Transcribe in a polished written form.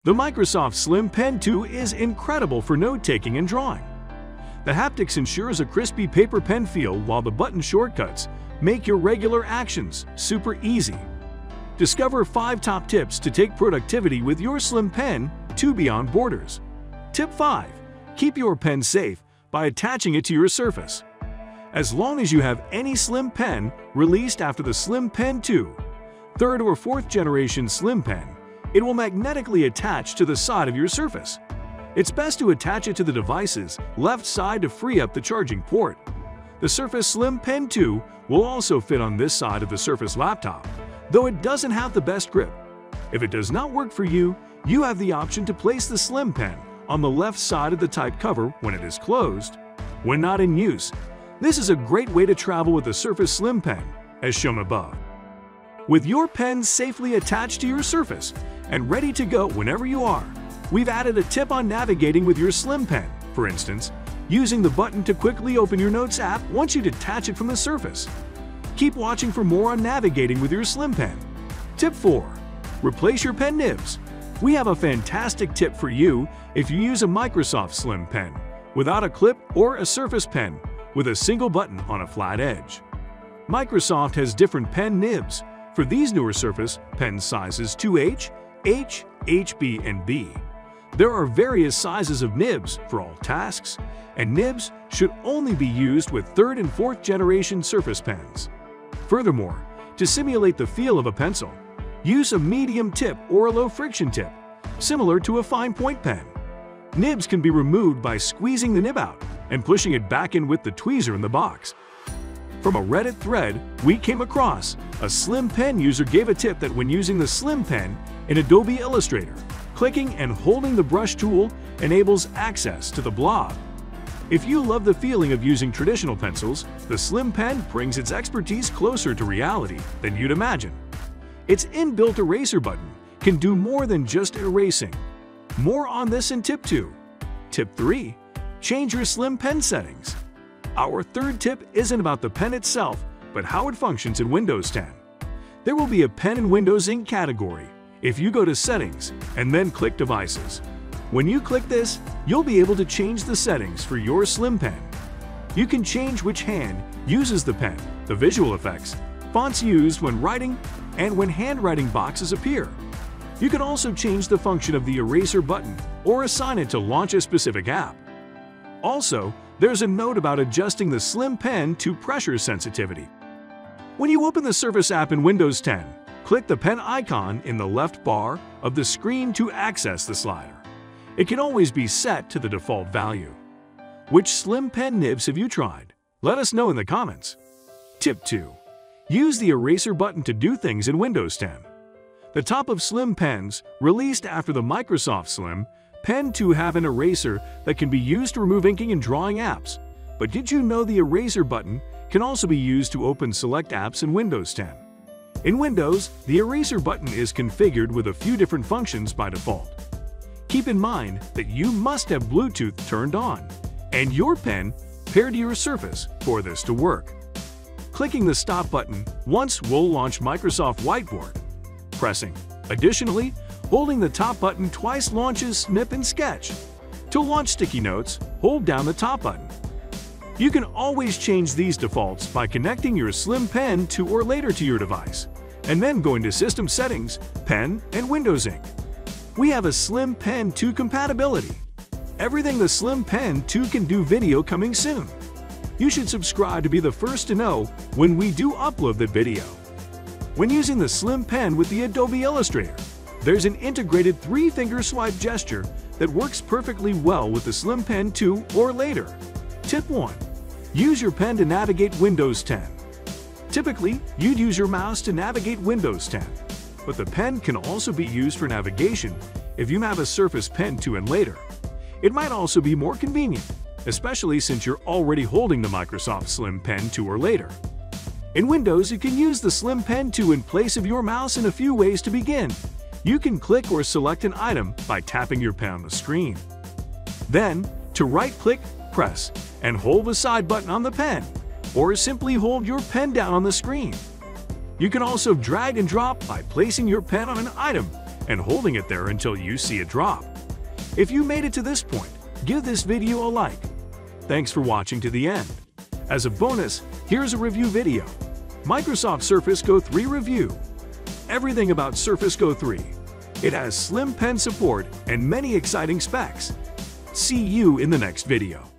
The Microsoft Slim Pen 2 is incredible for note-taking and drawing. The haptics ensures a crispy paper pen feel, while the button shortcuts make your regular actions super easy. Discover 5 top tips to take productivity with your Slim Pen 2 beyond borders. Tip 5. Keep your pen safe by attaching it to your surface. As long as you have any Slim Pen released after the Slim Pen 2, 3rd or 4th generation Slim Pen, it will magnetically attach to the side of your surface. It's best to attach it to the device's left side to free up the charging port. The Surface Slim Pen 2 will also fit on this side of the Surface laptop, though it doesn't have the best grip. If it does not work for you, you have the option to place the Slim Pen on the left side of the type cover when it is closed. When not in use, this is a great way to travel with the Surface Slim Pen, as shown above. With your pen safely attached to your surface and ready to go whenever you are, we've added a tip on navigating with your Slim Pen. For instance, using the button to quickly open your Notes app once you detach it from the surface. Keep watching for more on navigating with your Slim Pen. Tip 4. Replace your pen nibs. We have a fantastic tip for you if you use a Microsoft Slim Pen without a clip or a Surface Pen with a single button on a flat edge. Microsoft has different pen nibs for these newer Surface pen sizes 2H, H, HB, and B. There are various sizes of nibs for all tasks, and nibs should only be used with 3rd and 4th generation Surface pens. Furthermore, to simulate the feel of a pencil, use a medium tip or a low friction tip, similar to a fine point pen. Nibs can be removed by squeezing the nib out and pushing it back in with the tweezer in the box. From a Reddit thread we came across, a Slim Pen user gave a tip that when using the Slim Pen in Adobe Illustrator, clicking and holding the brush tool enables access to the blob. If you love the feeling of using traditional pencils, the Slim Pen brings its expertise closer to reality than you'd imagine. Its inbuilt eraser button can do more than just erasing. More on this in Tip 2. Tip 3. Change your Slim Pen settings. Our 3rd tip isn't about the pen itself, but how it functions in Windows 10. There will be a Pen in Windows Ink category if you go to Settings and then click Devices. When you click this, you'll be able to change the settings for your Slim Pen. You can change which hand uses the pen, the visual effects, fonts used when writing, and when handwriting boxes appear. You can also change the function of the eraser button or assign it to launch a specific app. Also, there's a note about adjusting the Slim Pen to pressure sensitivity. When you open the Surface app in Windows 10, click the pen icon in the left bar of the screen to access the slider. It can always be set to the default value. Which Slim Pen nibs have you tried? Let us know in the comments. Tip 2. Use the eraser button to do things in Windows 10. The top of Slim Pens, released after the Microsoft Slim Pen 2, have an eraser that can be used to remove inking and drawing apps. But did you know the eraser button can also be used to open select apps in Windows 10? In Windows, the eraser button is configured with a few different functions by default. Keep in mind that you must have Bluetooth turned on and your pen paired to your Surface for this to work. Clicking the Stop button once will launch Microsoft Whiteboard. Pressing, additionally, holding the top button twice launches Snip and Sketch. To launch sticky notes, hold down the top button. You can always change these defaults by connecting your Slim Pen 2 or later to your device, and then going to System Settings, Pen, and Windows Ink. We have a Slim Pen 2 compatibility. Everything the Slim Pen 2 can do video coming soon. You should subscribe to be the first to know when we do upload that video. When using the Slim Pen with the Adobe Illustrator, there's an integrated 3-finger swipe gesture that works perfectly well with the Slim Pen 2 or later. Tip 1. Use your pen to navigate Windows 10. Typically, you'd use your mouse to navigate Windows 10, but the pen can also be used for navigation if you have a Surface Pen 2 and later. It might also be more convenient, especially since you're already holding the Microsoft Slim Pen 2 or later. In Windows, you can use the Slim Pen 2 in place of your mouse in a few ways to begin. You can click or select an item by tapping your pen on the screen. Then, to right-click, press, and hold the side button on the pen, or simply hold your pen down on the screen. You can also drag and drop by placing your pen on an item and holding it there until you see it drop. If you made it to this point, give this video a like. Thanks for watching to the end. As a bonus, here's a review video. Microsoft Surface Go 3 Review. Everything about Surface Go 3. It has slim pen support and many exciting specs. See you in the next video.